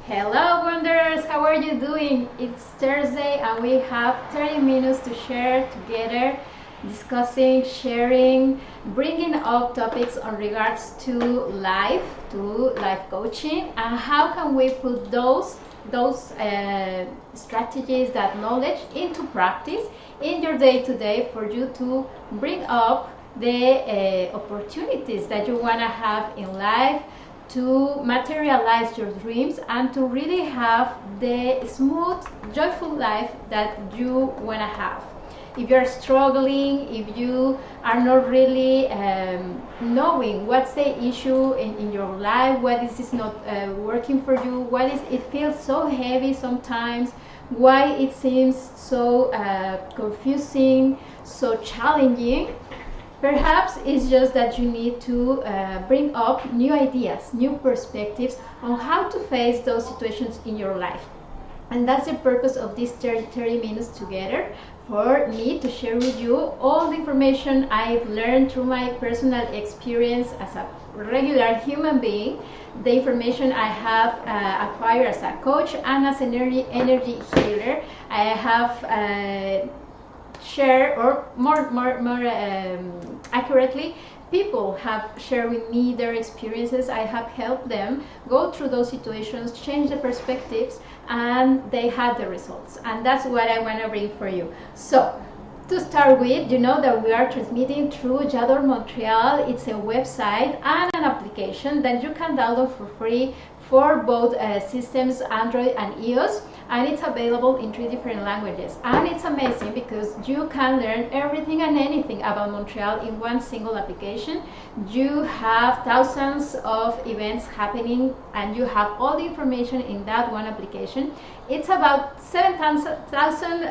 Hello Wanderers, how are you doing? It's Thursday and we have 30 minutes to share together, discussing, sharing, bringing up topics on regards to life coaching, and how can we put those strategies, that knowledge into practice in your day-to-day for you to bring up the opportunities that you want to have in life, to materialize your dreams and to really have the smooth, joyful life that you want to have. If you're struggling, if you are not really knowing what's the issue in your life, what is not working for you, what is it feels so heavy sometimes, why it seems so confusing, so challenging, perhaps it's just that you need to bring up new ideas, new perspectives on how to face those situations in your life. And that's the purpose of these 30 minutes together, for me to share with you all the information I've learned through my personal experience as a regular human being, the information I have acquired as a coach and as an energy healer. I have share, or more accurately, people have shared with me their experiences. I have helped them go through those situations, change the perspectives, and they had the results. And that's what I want to bring for you. So to start with, you know that we are transmitting through J'adore Montreal. It's a website and an application that you can download for free for both systems, Android and iOS, and it's available in 3 different languages. And it's amazing because you can learn everything and anything about Montreal in one single application. You have thousands of events happening and you have all the information in that one application. It's about 7,000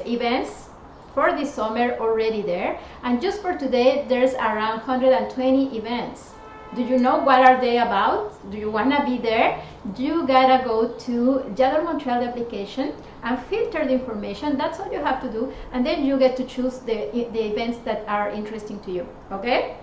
events for this summer already there, and just for today there's around 120 events. Do you know what are they about? Do you want to be there? You gotta go to J'adore Montreal application and filter the information. That's all you have to do, and then you get to choose the events that are interesting to you. Okay?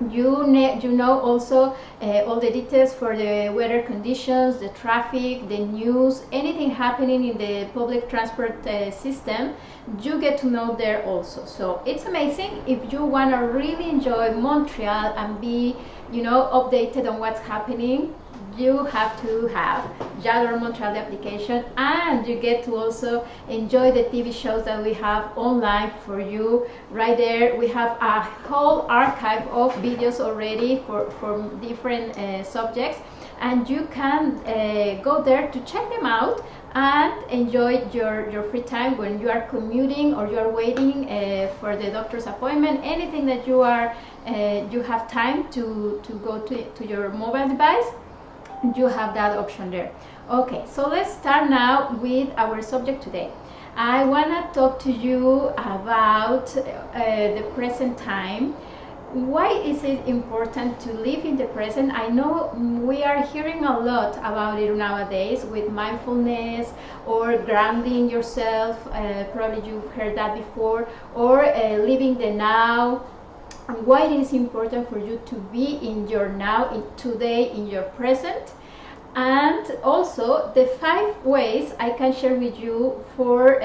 You know also all the details for the weather conditions, the traffic, the news, anything happening in the public transport system. You get to know there also. So it's amazing. If you want to really enjoy Montreal and be, updated on what's happening, you have to have J'adore Montreal the application, and you get to also enjoy the TV shows that we have online for you. Right there we have a whole archive of videos already for different subjects, and you can go there to check them out and enjoy your free time when you are commuting or you are waiting for the doctor's appointment. Anything that you have time to go to your mobile device, you have that option there. Okay, so let's start now with our subject today. I want to talk to you about the present time. Why is it important to live in the present? I know we are hearing a lot about it nowadays with mindfulness or grounding yourself. Probably you've heard that before, or living the now. And why it is important for you to be in your now, in today, in your present. And also the 5 ways I can share with you for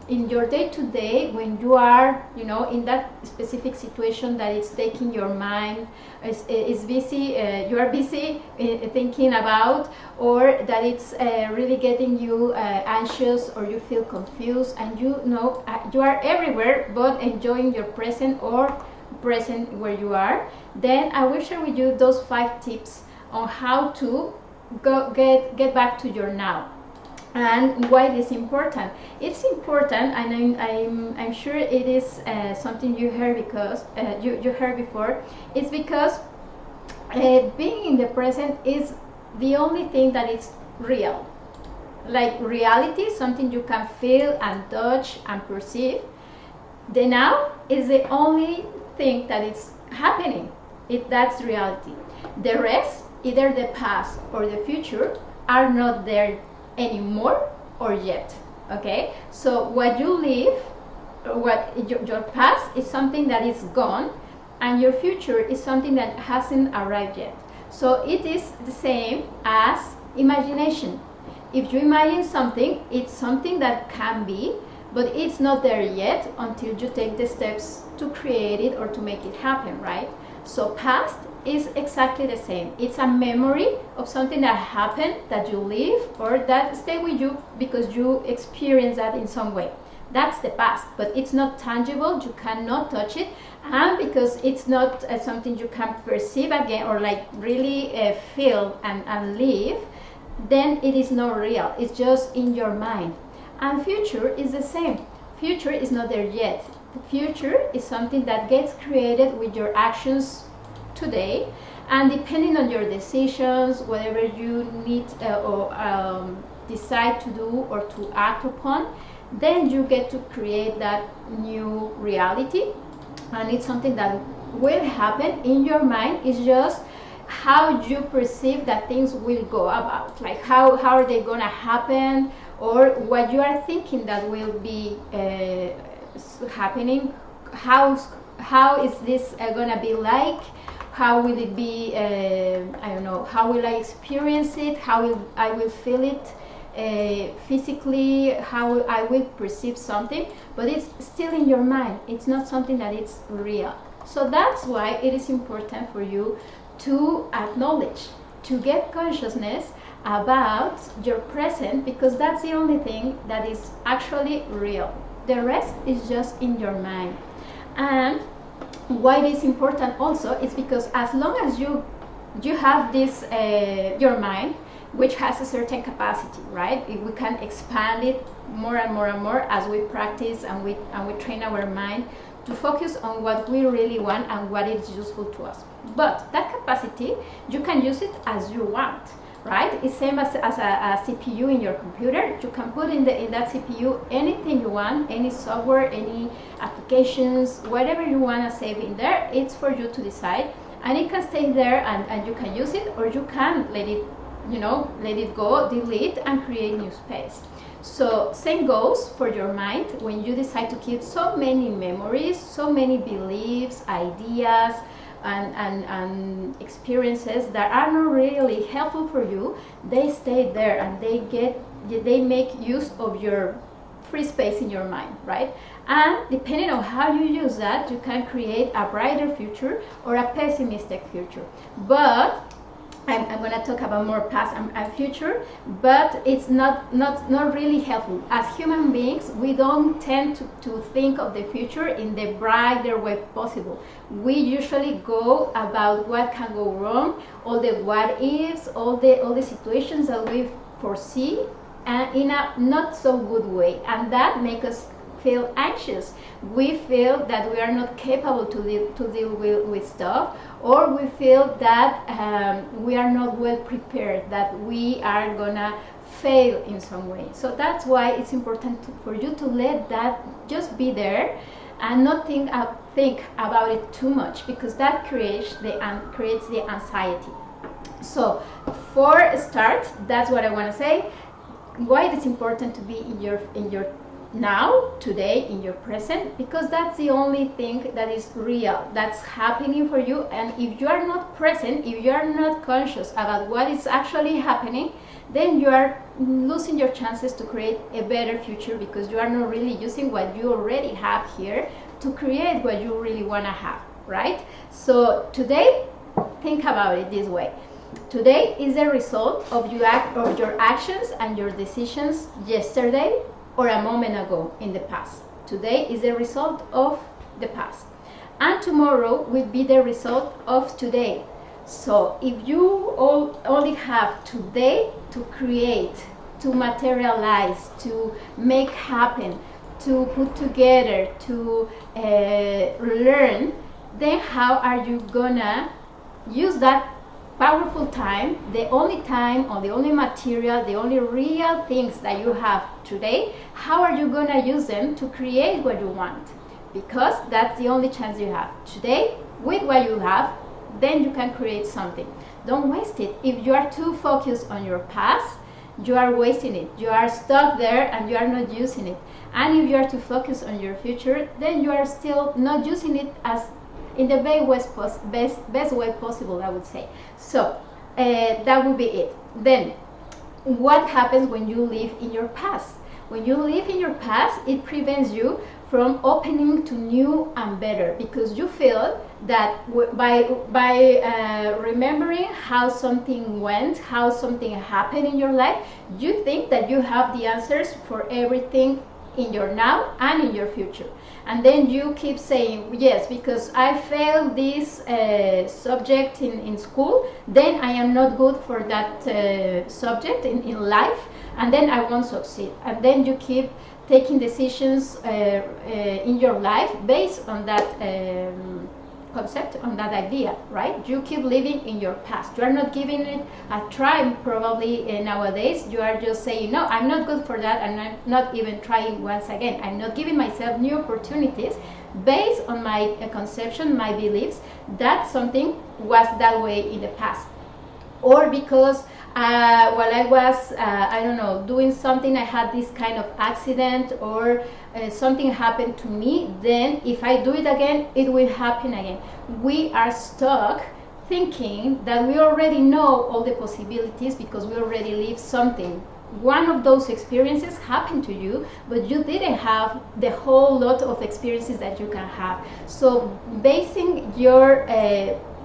in your day-to-day when you are in that specific situation that is taking your mind, is busy, you are busy thinking about, or that it's really getting you anxious, or you feel confused, and you are everywhere but enjoying your present, or present where you are. Then I will share with you those 5 tips on how to get back to your now, and why it is important. It's important, and I'm sure it is something you heard, because you heard before. It's because being in the present is the only thing that is real. Like reality, something you can feel and touch and perceive. The now is the only thing that is happening. That's reality. The rest, either the past or the future, are not there anymore or yet. Okay, so what you live, your past is something that is gone, and your future is something that hasn't arrived yet. So it is the same as imagination. If you imagine something, it's something that can be, but it's not there yet until you take the steps to create it or to make it happen, right? So past is exactly the same. It's a memory of something that happened, that you live, or that stay with you because you experienced that in some way. That's the past, but it's not tangible. You cannot touch it, and because it's not something you can perceive again or like really feel and live, then it is not real. It's just in your mind. And future is the same. Future is not there yet. The future is something that gets created with your actions today, and depending on your decisions, whatever you need or decide to do or to act upon, then you get to create that new reality. And it's something that will happen in your mind. It's just how you perceive that things will go about, like how are they gonna happen, or what you are thinking that will be happening. How is this gonna be like? How will it be? I don't know. How will I experience it? How I will feel it physically? How I will perceive something? But it's still in your mind. It's not something that it's real. So that's why it is important for you to acknowledge, to get consciousness about your present, because that's the only thing that is actually real. The rest is just in your mind. And why it is important also is because as long as you have this your mind, which has a certain capacity, right? We can expand it more and more and more as we practice and we train our mind to focus on what we really want and what is useful to us. But that capacity, you can use it as you want, right? It's same as a CPU in your computer. You can put in that CPU anything you want, any software, any applications, whatever you want to save in there. It's for you to decide, and it can stay there and you can use it, or you can let it go, delete, and create new space. So same goes for your mind. When you decide to keep so many memories, so many beliefs, ideas, and experiences that are not really helpful for you, they stay there and they make use of your free space in your mind, right? And depending on how you use that, you can create a brighter future or a pessimistic future. But I'm going to talk about more past and future, but it's not really helpful. As human beings, we don't tend to think of the future in the brighter way possible. We usually go about what can go wrong, all the what ifs, all the situations that we foresee, and in a not so good way, and that makes us feel anxious. We feel that we are not capable to deal with stuff, or we feel that we are not well prepared, that we are gonna fail in some way. So that's why it's important for you to let that just be there and not think about it too much, because that creates the anxiety. So for a start, that's what I want to say. Why it's important to be in your now, today, in your present, because that's the only thing that is real, that's happening for you. And if you are not present, if you are not conscious about what is actually happening, then you are losing your chances to create a better future, because you are not really using what you already have here to create what you really want to have, right? So today, think about it this way. Today is the result of your actions and your decisions yesterday or a moment ago in the past. Today is the result of the past, and tomorrow will be the result of today. So if you only have today to create, to materialize, to make happen, to put together, to learn, then how are you gonna use that powerful time, the only time or the only material, the only real things that you have today? How are you gonna use them to create what you want? Because that's the only chance you have today. With what you have, then you can create something. Don't waste it. If you are too focused on your past, you are wasting it. You are stuck there and you are not using it. And if you are too focused on your future, then you are still not using it as in the best way possible, I would say. So that would be it. Then what happens when you live in your past? When you live in your past, it prevents you from opening to new and better, because you feel that by remembering how something went, how something happened in your life, you think that you have the answers for everything in your now and in your future. And then you keep saying, yes, because I failed this subject in school, then I am not good for that subject in life, and then I won't succeed. And then you keep taking decisions in your life based on that concept, on that idea, right? You keep living in your past. You are not giving it a try, probably nowadays. You are just saying, no, I'm not good for that, and I'm not even trying once again. I'm not giving myself new opportunities based on my conception, my beliefs, that something was that way in the past. Or because while I was, I don't know, doing something, I had this kind of accident, or something happened to me, then if I do it again, it will happen again. We are stuck thinking that we already know all the possibilities because we already lived something. One of those experiences happened to you, but you didn't have the whole lot of experiences that you can have. So basing your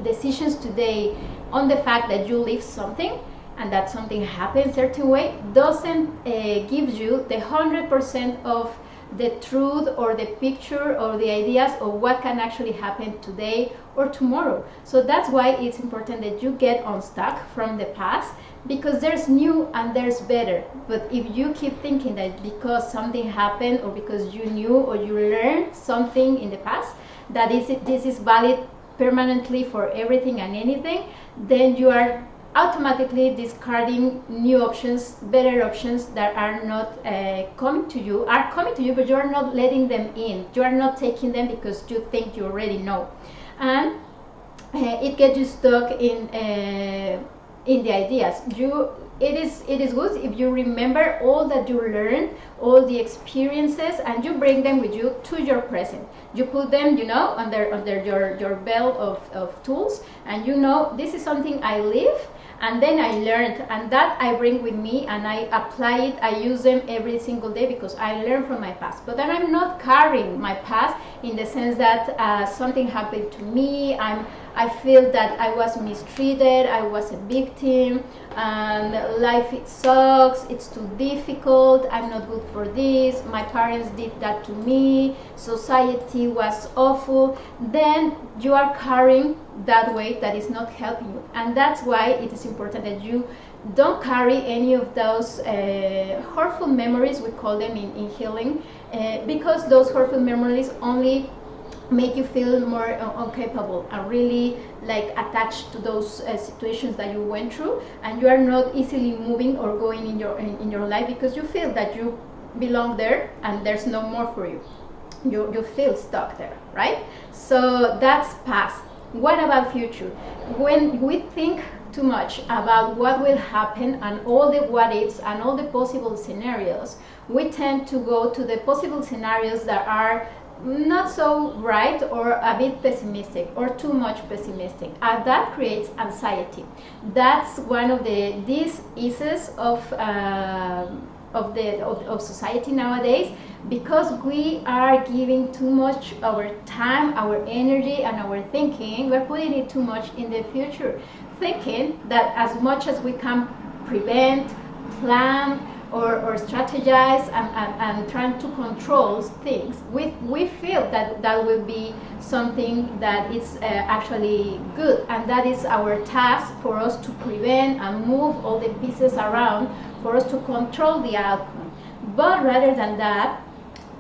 decisions today on the fact that you lived something and that something happened a certain way doesn't give you the 100% of the truth or the picture or the ideas of what can actually happen today or tomorrow. So that's why it's important that you get unstuck from the past, because there's new and there's better. But if you keep thinking that because something happened or because you knew or you learned something in the past, that this is valid permanently for everything and anything, then you are automatically discarding new options, better options that are not coming to you, but you are not letting them in. You are not taking them because you think you already know. And it gets you stuck in the ideas. It is good if you remember all that you learned, all the experiences, and you bring them with you to your present. You put them, under your belt of tools, and this is something I live, and then I learned, and that I bring with me, and I apply it. I use them every single day because I learn from my past. But then I'm not carrying my past in the sense that something happened to me. I feel that I was mistreated, I was a victim, and life, it sucks, it's too difficult, I'm not good for this, my parents did that to me, society was awful. Then you are carrying that weight that is not helping you. And that's why it is important that you don't carry any of those hurtful memories, we call them in healing, because those hurtful memories only make you feel more incapable and really attached to those situations that you went through, and you are not easily moving or going in your life because you feel that you belong there and there's no more for you. You feel stuck there, right? So that's past. What about future? When we think too much about what will happen and all the what ifs and all the possible scenarios, we tend to go to the possible scenarios that are not so right or a bit pessimistic or too much pessimistic, and that creates anxiety. That's one of the diseases of society nowadays, because we are giving too much our time, our energy, and our thinking. We're putting it too much in the future, thinking that as much as we can prevent, plan, or strategize and trying to control things, we feel that will be something that is actually good, and that is our task, for us to prevent and move all the pieces around for us to control the outcome. But rather than that,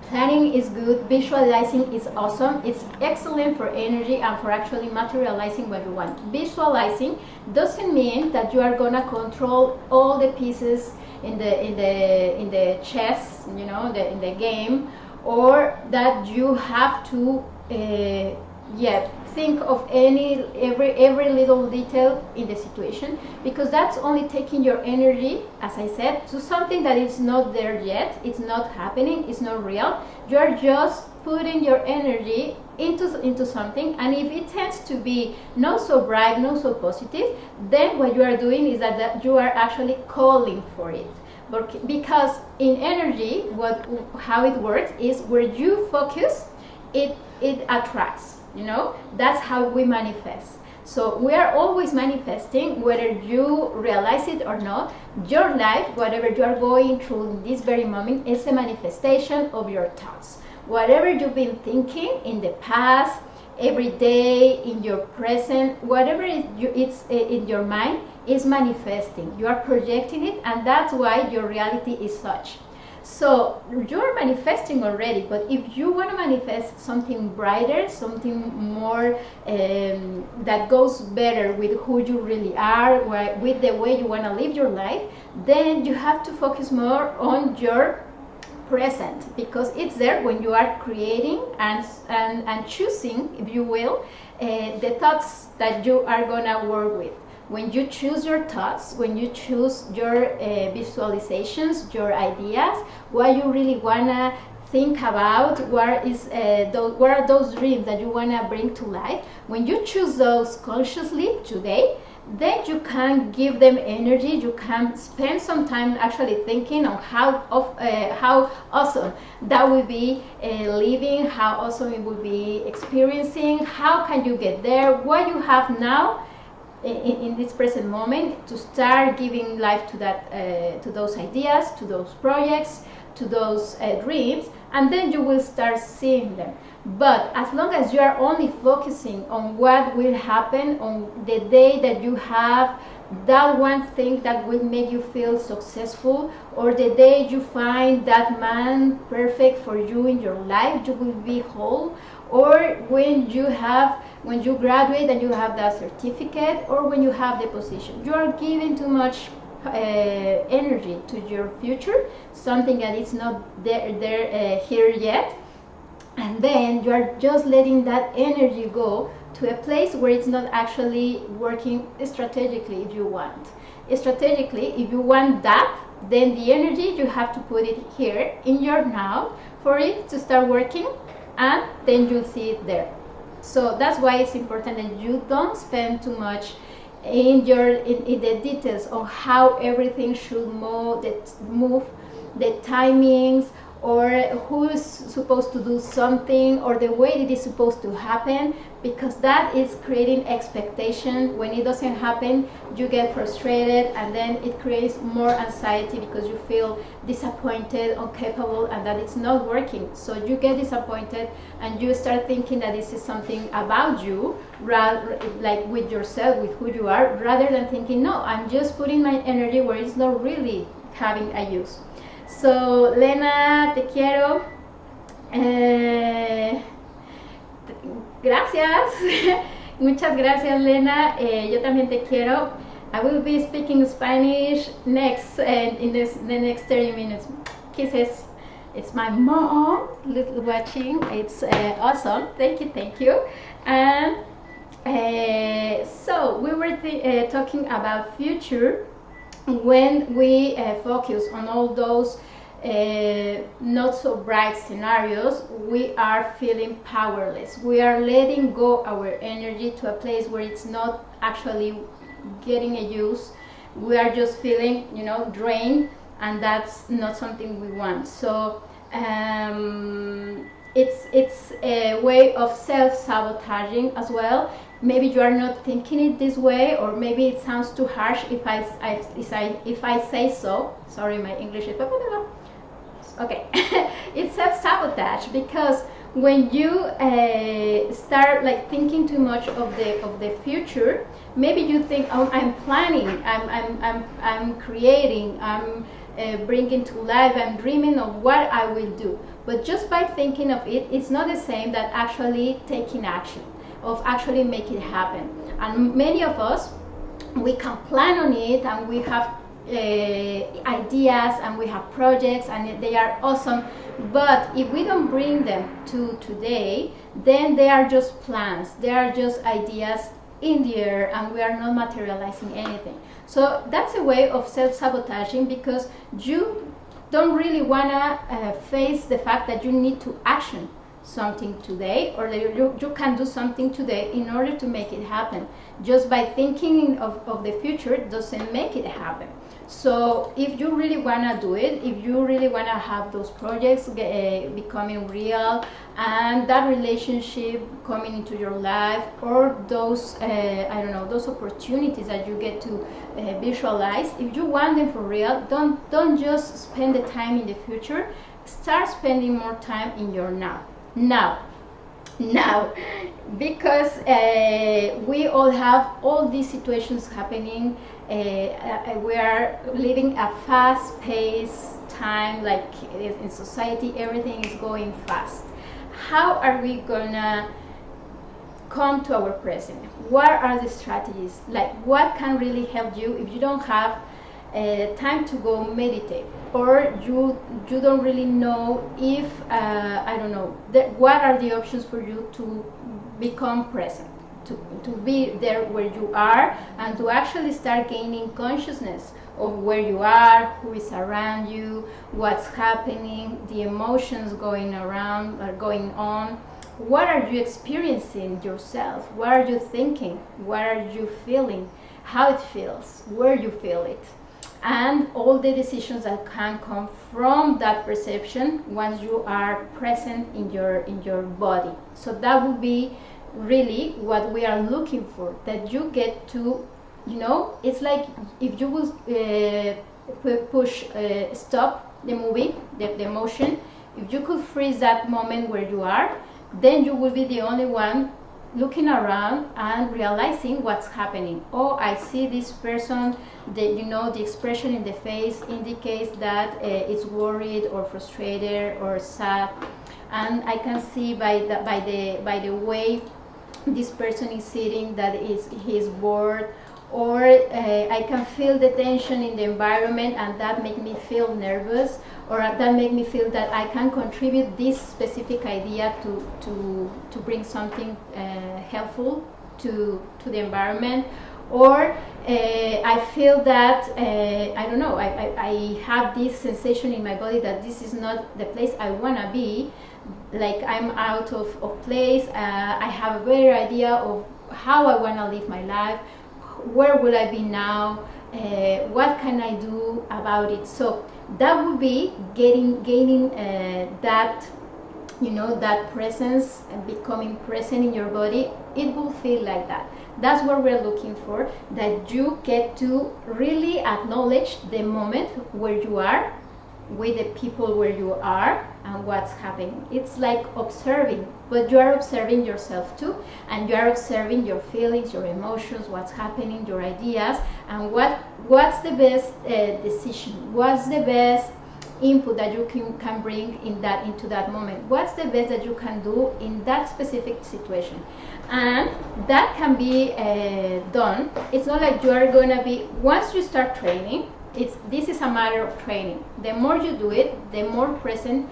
planning is good, visualizing is awesome, it's excellent for energy and for actually materializing what you want. Visualizing doesn't mean that you are gonna control all the pieces in the chess, in the game, or that you have to think of every little detail in the situation, because that's only taking your energy, as I said, to something that is not there yet. It's not happening, it's not real. You are just putting your energy into something, and if it tends to be not so bright, not so positive, then what you are doing is that you are actually calling for it. But because in energy, how it works is where you focus, it attracts. That's how we manifest. So we are always manifesting, whether you realize it or not. Your life, whatever you are going through in this very moment, is a manifestation of your thoughts. Whatever you've been thinking in the past, every day, in your present, whatever it's in your mind is manifesting. You are projecting it, and that's why your reality is such. So you're manifesting already, but if you want to manifest something brighter, something more that goes better with who you really are, with the way you want to live your life, then you have to focus more on your present, because it's there when you are creating and choosing, if you will, the thoughts that you are gonna work with. When you choose your thoughts, when you choose your visualizations, your ideas, what you really wanna think about, what are those dreams that you wanna bring to life, when you choose those consciously today, then you can give them energy. You can spend some time actually thinking on how awesome that would be living, how awesome it would be experiencing, how can you get there, what you have now in this present moment, to start giving life to that, to those ideas, to those projects, to those dreams, and then you will start seeing them. But as long as you are only focusing on what will happen on the day that you have that one thing that will make you feel successful, or the day you find that man perfect for you in your life, you will be whole, or when you graduate and you have that certificate, or when you have the position, you are giving too much energy to your future, something that is not here yet. And then you are just letting that energy go to a place where it's not actually working strategically. If you want that, then the energy, you have to put it here in your now for it to start working, and then you'll see it there. So that's why it's important that you don't spend too much in the details on how everything should move, the timings, or who's supposed to do something, or the way it is supposed to happen, because that is creating expectation. When it doesn't happen, you get frustrated, and then it creates more anxiety because you feel disappointed, incapable, and that it's not working. So you get disappointed, and you start thinking that this is something about you, like with yourself, with who you are, rather than thinking, no, I'm just putting my energy where it's not really having a use. So, Lena, te quiero. Gracias. Muchas gracias, Lena. Yo también te quiero. I will be speaking Spanish next in the next 30 minutes. Kisses. It's my mom watching. It's awesome. Thank you. And so we were talking about future. When we focus on all those not so bright scenarios, we are feeling powerless. We are letting go our energy to a place where it's not actually getting a use. We are just feeling, drained, and that's not something we want. So it's a way of self-sabotaging as well. Maybe you are not thinking it this way, or maybe it sounds too harsh if I say so. Sorry, my English is okay. It's self-sabotage, because when you start thinking too much of the future, maybe you think, oh, I'm planning, I'm creating, I'm bringing to life, I'm dreaming of what I will do. But just by thinking of it, it's not the same that actually taking action, of actually making it happen. And many of us, we can plan on it, and we have ideas and we have projects and they are awesome, but if we don't bring them to today, then they are just plans, they are just ideas in the air, and we are not materializing anything. So that's a way of self-sabotaging, because you don't really want to face the fact that you need to action something today, or that you can do something today in order to make it happen. Just by thinking of the future doesn't make it happen. So if you really want to do it, if you really want to have those projects becoming real, and that relationship coming into your life, or those I don't know, those opportunities that you get to visualize, if you want them for real, don't just spend the time in the future. Start spending more time in your now, because we all have all these situations happening. We are living a fast-paced time, like in society, everything is going fast. How are we gonna come to our present? What are the strategies? Like, what can really help you if you don't have time to go meditate, or you don't really know if I don't know, what are the options for you to become present, to be there where you are, and to actually start gaining consciousness of where you are, who is around you, what's happening, the emotions going around or going on. What are you experiencing yourself? What are you thinking? What are you feeling? How it feels? Where you feel it? And all the decisions that can come from that perception once you are present in your body. So that would be really what we are looking for, that you get to, you know, it's like if you will push stop the movie, the motion, if you could freeze that moment where you are, then you will be the only one looking around and realizing what's happening. Oh, I see this person, the expression in the face indicates that it's worried or frustrated or sad, and I can see by the way this person is sitting that he's bored, or I can feel the tension in the environment, and that makes me feel nervous, or that makes me feel that I can contribute this specific idea to bring something helpful to the environment, or I feel that I don't know, I have this sensation in my body that this is not the place I want to be, like I'm out of place. I have a better idea of how I want to live my life. Where will I be now? What can I do about it? So that would be gaining that, you know, that presence and becoming present in your body. It will feel like that. That's what we're looking for, that you get to really acknowledge the moment where you are, with the people where you are, and what's happening. It's like observing, but you are observing yourself too, and you are observing your feelings, your emotions, what's happening, your ideas, and what's the best decision, what's the best input that you can bring into that moment, what's the best that you can do in that specific situation. And that can be done. It's not like you are going to be, once you start training, this is a matter of training. The more you do it, the more present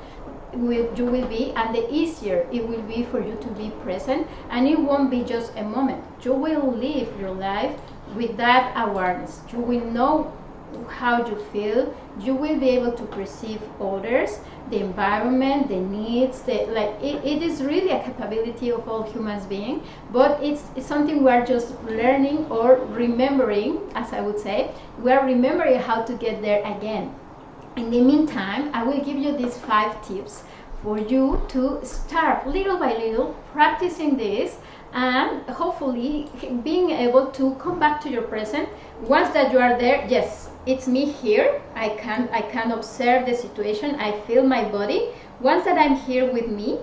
you will be, and the easier it will be for you to be present, and it won't be just a moment. You will live your life with that awareness. You will know how you feel. You will be able to perceive others, the environment, the needs. It is really a capability of all human beings, but it's something we're just learning or remembering, as I would say. We're remembering how to get there again. In the meantime, I will give you these 5 tips for you to start little by little practicing this, and hopefully being able to come back to your present. Once that you are there, yes, it's me here. I can observe the situation. I feel my body. Once that I'm here with me,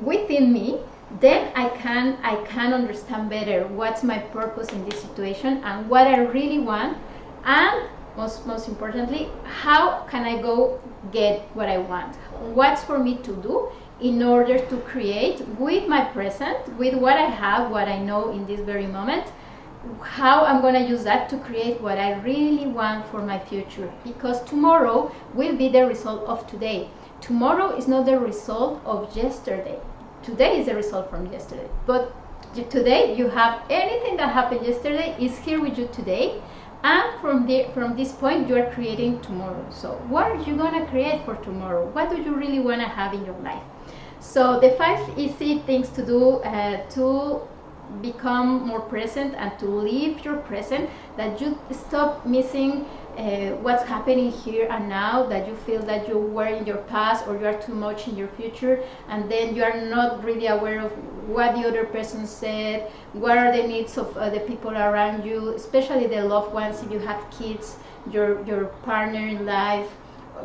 within me, then I can understand better what's my purpose in this situation and what I really want, and most importantly, how can I go get what I want? What's for me to do in order to create with my present, with what I have, what I know in this very moment, how I'm going to use that to create what I really want for my future, because tomorrow will be the result of today. Tomorrow is not the result of yesterday. Today is the result from yesterday, but today you have anything that happened yesterday is here with you today, and from this point you are creating tomorrow. So what are you going to create for tomorrow? What do you really want to have in your life? So the 5 easy things to do to become more present and to live your present, that you stop missing what's happening here and now, that you feel that you were in your past or you are too much in your future, and then you are not really aware of what the other person said, what are the needs of the people around you, especially the loved ones, if you have kids, your partner in life,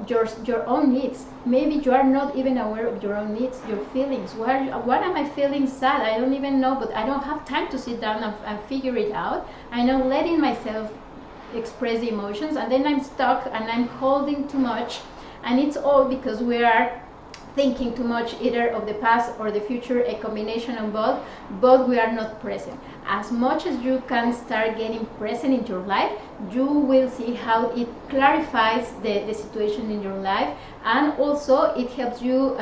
your own needs. Maybe you are not even aware of your own needs, your feelings. What am I feeling sad? I don't even know, but I don't have time to sit down and figure it out. I'm not letting myself express the emotions, and then I'm stuck and I'm holding too much, and it's all because we are thinking too much either of the past or the future, a combination of both, but we are not present. As much as you can start getting present in your life, you will see how it clarifies the situation in your life, and also it helps you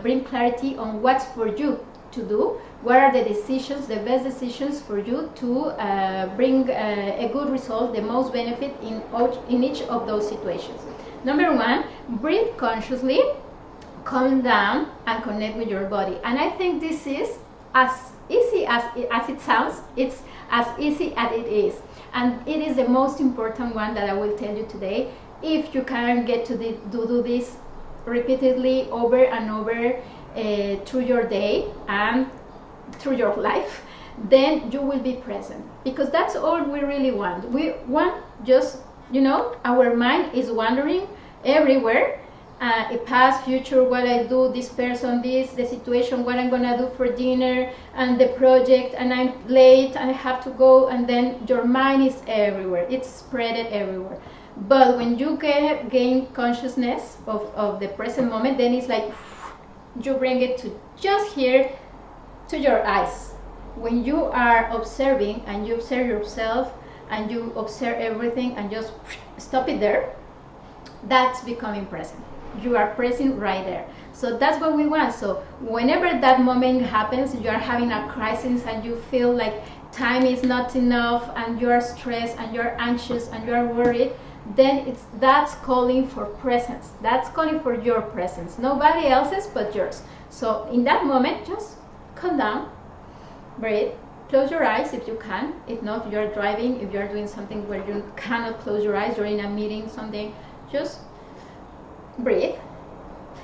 bring clarity on what's for you to do, what are the decisions, the best decisions for you to bring a good result, the most benefit in each of those situations. Number 1, breathe consciously, calm down, and connect with your body. And I think this is as easy as it sounds. It's as easy as it is, and it is the most important one that I will tell you today. If you can get to do this repeatedly over and over through your day and through your life, then you will be present, because that's all we really want. We want just, our mind is wandering everywhere, past, future, what I do, this person, the situation, what I'm gonna do for dinner, and the project, and I'm late and I have to go, and then your mind is everywhere, it's spread everywhere. But when you gain consciousness of the present moment, then it's like you bring it to just here, to your eyes. When you are observing and you observe yourself and you observe everything and just stop it there, that's becoming present. You are present right there. So that's what we want. So whenever that moment happens, you are having a crisis and you feel like time is not enough and you are stressed and you are anxious and you are worried, then that's calling for presence. That's calling for your presence, nobody else's but yours. So in that moment, just calm down, breathe, close your eyes if you can. If not, if you're driving, if you're doing something where you cannot close your eyes, you're in a meeting, something, just breathe,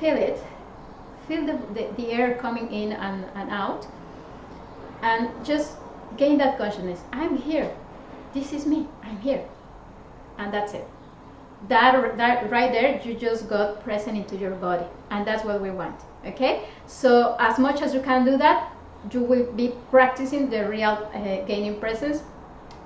feel it, feel the air coming in and out, and just gain that consciousness. I'm here, this is me, I'm here, and that's it. That right there, you just got present into your body, and that's what we want. Okay, so as much as you can do that, you will be practicing the real gaining presence.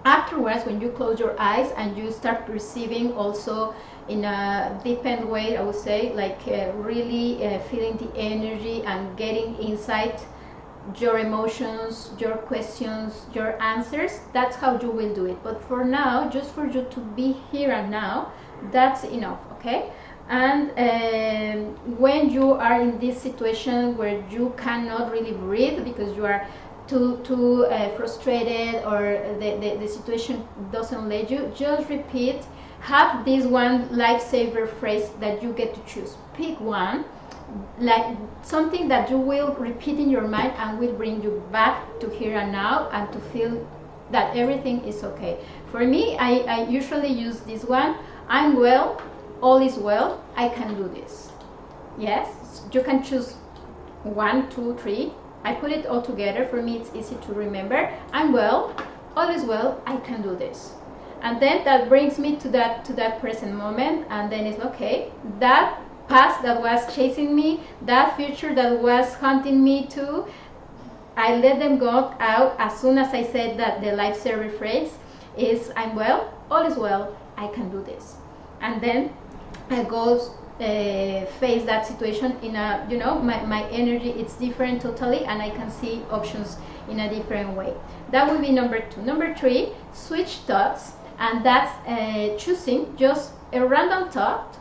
Afterwards, when you close your eyes and you start perceiving also in a deepened way, I would say, like really feeling the energy and getting inside your emotions, your questions, your answers, that's how you will do it. But for now, just for you to be here and now, that's enough. Okay. And when you are in this situation where you cannot really breathe because you are too frustrated, or the situation doesn't let you, just repeat. Have this one lifesaver phrase that you get to choose. Pick one, like something that you will repeat in your mind and will bring you back to here and now, and to feel that everything is okay. For me, I usually use this one. I'm well, all is well, I can do this. Yes, you can choose 1, 2, 3. I put it all together. For me, it's easy to remember. I'm well, all is well, I can do this. And then that brings me to that present moment, and then it's okay. That past that was chasing me, that future that was hunting me too, I let them go out as soon as I said that the lifesaver phrase is, I'm well, all is well, I can do this. And then I go face that situation in a, you know, my energy, it's different totally, and I can see options in a different way. That would be number 2. Number 3, switch thoughts, and that's choosing just a random thought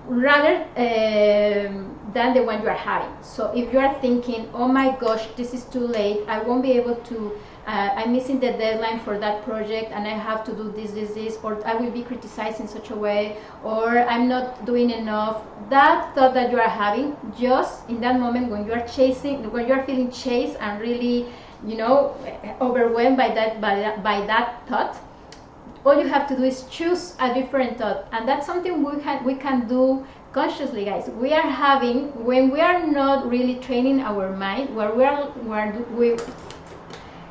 rather than the one you are having. So if you are thinking, oh my gosh, this is too late, I won't be able to, I'm missing the deadline for that project and I have to do this, or I will be criticized in such a way, or I'm not doing enough. That thought that you are having, just in that moment when you are chasing, when you are feeling chased and really, you know, overwhelmed by that thought, all you have to do is choose a different thought, and that's something we can do consciously, guys. We are having, when we are not really training our mind, where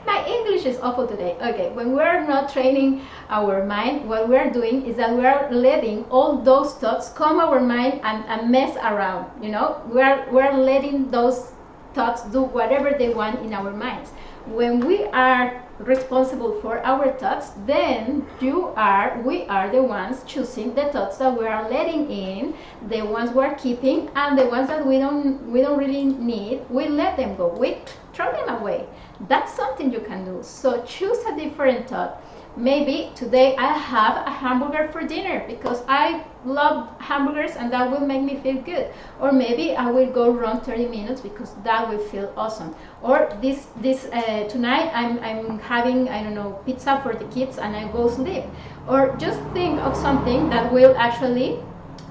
my English is awful today. Okay, when we are not training our mind, what we are doing is that we are letting all those thoughts come our mind and mess around. You know, we are letting those thoughts do whatever they want in our minds. When we are responsible for our thoughts, then we are the ones choosing the thoughts that we are letting in, the ones we are keeping, and the ones that we don't really need, we let them go, we throw them away. That's something you can do. So choose a different thought. Maybe today I have a hamburger for dinner because I love hamburgers and that will make me feel good. Or maybe I will go run 30 minutes because that will feel awesome. Or tonight I'm having, I don't know, pizza for the kids and I go sleep. Or just think of something that will actually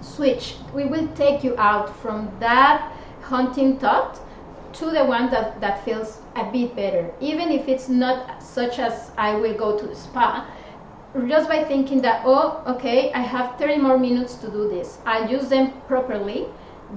switch. We will take you out from that haunting thought to the one that feels a bit better, even if it's not such as I will go to the spa, just by thinking that, oh, okay, I have 30 more minutes to do this, I'll use them properly.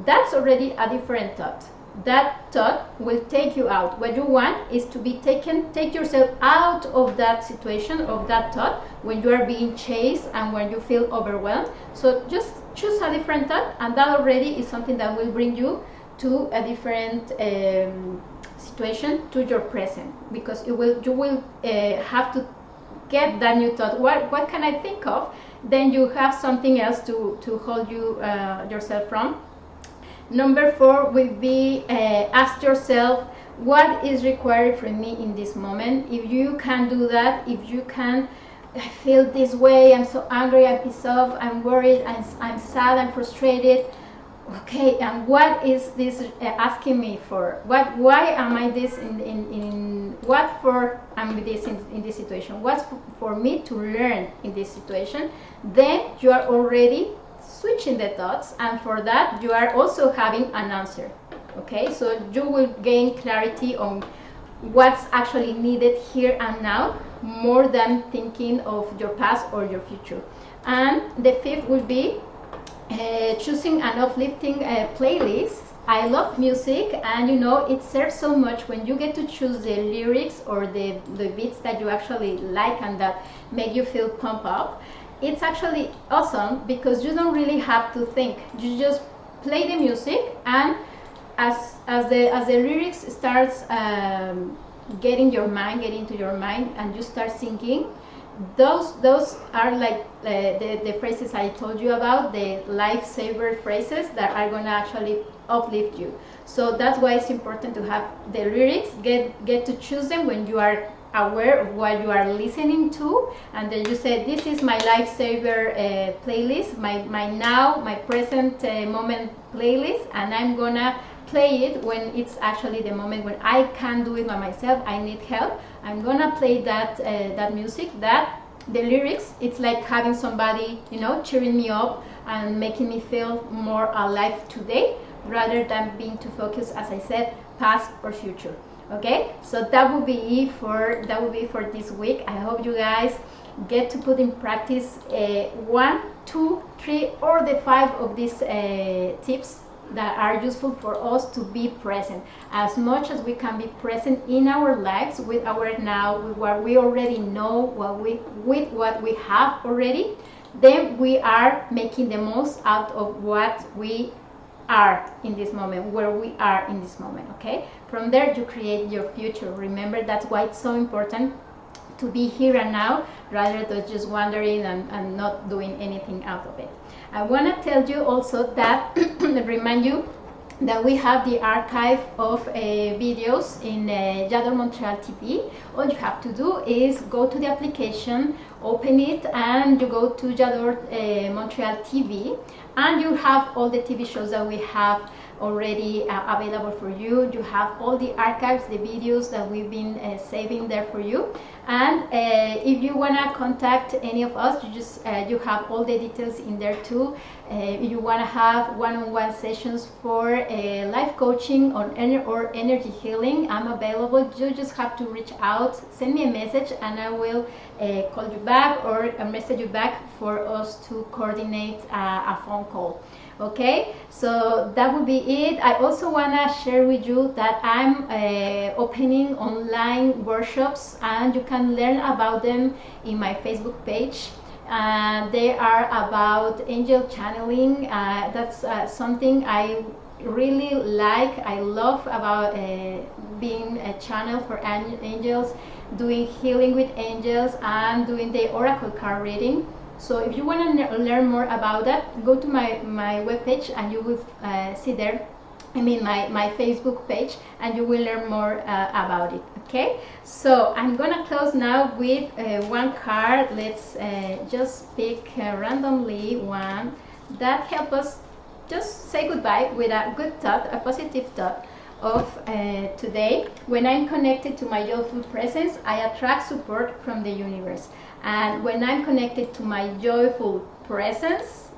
That's already a different thought. That thought will take you out. What you want is to be take yourself out of that situation, of that thought, when you are being chased and when you feel overwhelmed. So just choose a different thought, and that already is something that will bring you to a different situation, to your present, because you will have to get that new thought. What can I think of? Then you have something else to hold you yourself from. Number 4 will be ask yourself, what is required from me in this moment? If you can do that, if you can feel this way, I'm so angry, I'm pissed off, I'm worried, I'm sad, I'm frustrated. Okay, and what is this asking me for? Why am I this what for am this in this situation? What's for me to learn in this situation? Then you are already switching the thoughts, and for that you are also having an answer. Okay, so you will gain clarity on what's actually needed here and now, more than thinking of your past or your future. And the 5th will be choosing an uplifting playlist. I love music, and you know, it serves so much when you get to choose the lyrics or the beats that you actually like and that make you feel pumped up. It's actually awesome because you don't really have to think. You just play the music, and as the lyrics starts getting into your mind and you start singing, those are like the phrases I told you about, the lifesaver phrases that are going to actually uplift you. So that's why it's important to have the lyrics, get to choose them when you are aware of what you are listening to, and then you say, this is my lifesaver playlist, my present moment playlist, and I'm gonna play it when it's actually the moment when I can't do it by myself, I need help. I'm gonna play that music, that the lyrics, it's like having somebody, you know, cheering me up and making me feel more alive today, rather than being too focused, as I said, past or future. Okay, so that would be for this week. I hope you guys get to put in practice 1, 2, 3, or the 5 of these tips that are useful for us to be present. As much as we can be present in our lives with our now, with what we already know, with what we have already, then we are making the most out of what we are in this moment, where we are in this moment. Okay, from there you create your future. Remember, that's why it's so important to be here and now, rather than just wandering and not doing anything out of it. I want to tell you also that, remind you that we have the archive of videos in J'adore Montreal TV. All you have to do is go to the application, open it, and you go to J'adore Montreal TV, and you have all the TV shows that we have already available for you. You have all the archives, the videos that we've been saving there for you. And if you want to contact any of us, you have all the details in there too. If you want to have one-on-one sessions for life coaching or energy healing, I'm available. You just have to reach out, send me a message, and I will call you back or message you back for us to coordinate a phone call. Okay, so that would be it. I also want to share with you that I'm opening online workshops, and you can learn about them in my Facebook page. They are about angel channeling. That's something I really like. I love about being a channel for angels, doing healing with angels, and doing the oracle card reading. So if you want to learn more about that, go to my webpage, and you will see there, my Facebook page, and you will learn more about it. Okay, so I'm gonna close now with one card. Let's just pick randomly one that helps us just say goodbye with a good thought, a positive thought of today. When I'm connected to my joyful presence, I attract support from the universe. And when I'm connected to my joyful presence,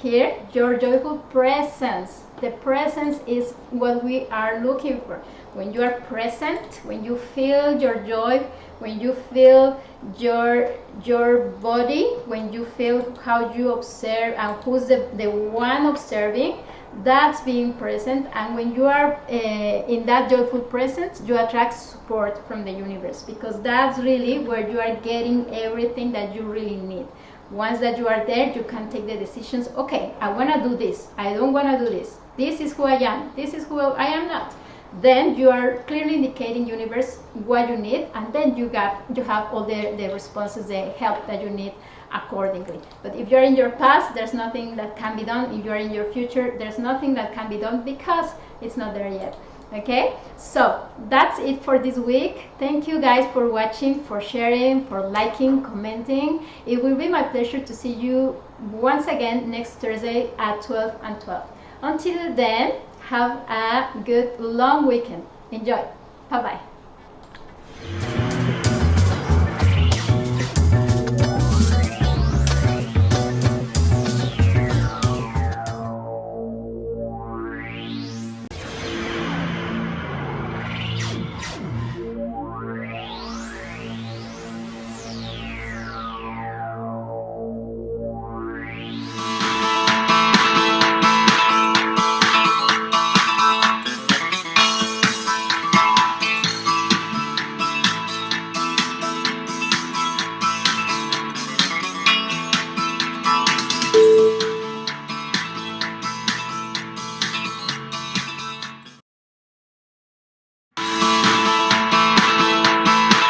here, your joyful presence, the presence is what we are looking for. When you are present, when you feel your joy, when you feel your body, when you feel how you observe and who's the one observing, that's being present. And when you are in that joyful presence, you attract support from the universe, because that's really where you are getting everything that you really need. Once that you are there, you can take the decisions. Okay, I want to do this, I don't want to do this, this is who I am, this is who I am not. Then you are clearly indicating universe what you need, and then you have all the responses, the help that you need accordingly. But if you're in your past, there's nothing that can be done. If you're in your future, there's nothing that can be done, because it's not there yet. Okay, so that's it for this week. Thank you guys for watching, for sharing, for liking, commenting. It will be my pleasure to see you once again next Thursday at 12 and 12. Until then, have a good long weekend. Enjoy. Bye bye.